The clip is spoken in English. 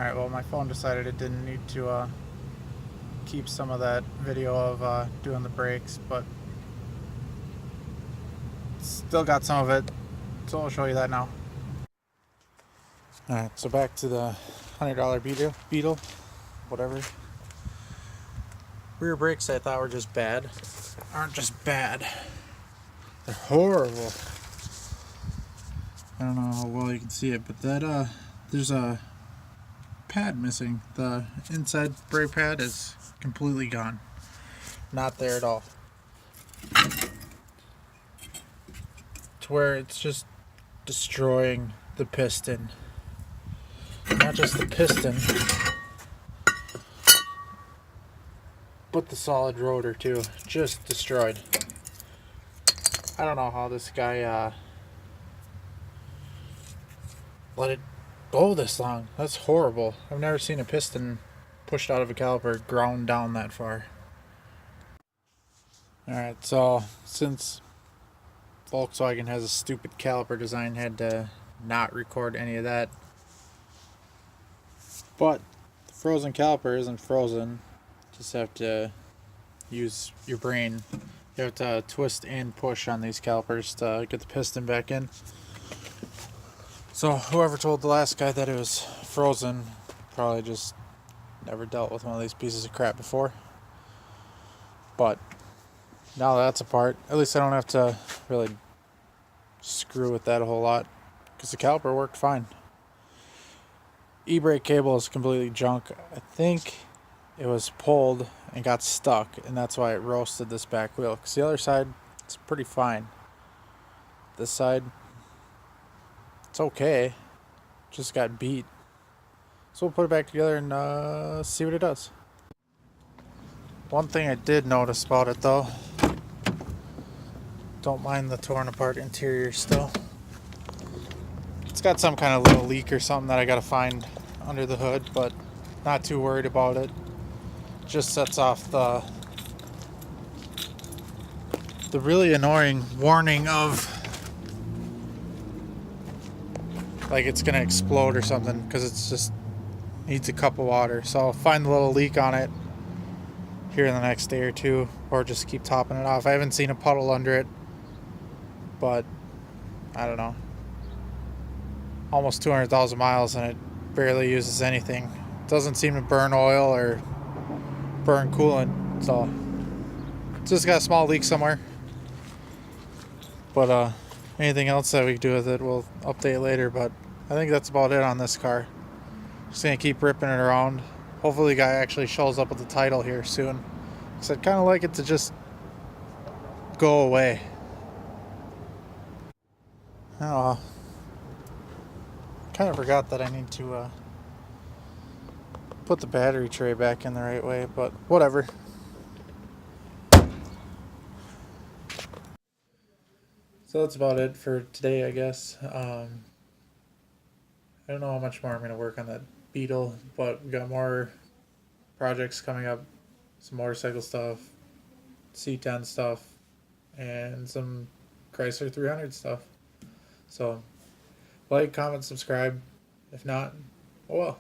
Alright, well my phone decided it didn't need to keep some of that video of doing the brakes, but still got some of it, so I'll show you that now. Alright, so back to the $100 Beetle, whatever. Rear brakes I thought were just bad, aren't just bad, they're horrible. I don't know how well you can see it, but that there's a pad missing. The inside brake pad is completely gone. Not there at all. To where it's just destroying the piston. Not just the piston, but the solid rotor too. Just destroyed. I don't know how this guy let it go this long. That's horrible. I've never seen a piston pushed out of a caliper ground down that far. Alright, so since Volkswagen has a stupid caliper design, had to not record any of that. But the frozen caliper isn't frozen. Just have to use your brain. You have to twist and push on these calipers to get the piston back in. So whoever told the last guy that it was frozen probably just never dealt with one of these pieces of crap before. But now that that's apart, at least I don't have to really screw with that a whole lot, because the caliper worked fine. E-brake cable is completely junk. I think it was pulled and got stuck, and that's why it roasted this back wheel, because the other side, it's pretty fine. This side, it's okay, just got beat. So we'll put it back together and see what it does. One thing I did notice about it though, don't mind the torn apart interior still. It's got some kind of little leak or something that I gotta find under the hood, but not too worried about it. Just sets off the really annoying warning of like it's gonna explode or something, because it's just needs a cup of water. So I'll find the little leak on it here in the next day or two, or just keep topping it off. I haven't seen a puddle under it, but I don't know. Almost 200,000 miles and it barely uses anything. It doesn't seem to burn oil or burn coolant, so it's just got a small leak somewhere. But anything else that we do with it we'll update later, but I think that's about it on this car. Just gonna keep ripping it around. Hopefully the guy actually shows up with the title here soon, because I'd kind of like it to just go away. Oh, kind of forgot that I need to put the battery tray back in the right way, but whatever. So that's about it for today, I guess. I don't know how much more I'm going to work on that Beetle, but we got more projects coming up, some motorcycle stuff, C10 stuff, and some Chrysler 300 stuff. So like, comment, subscribe. If not, oh well.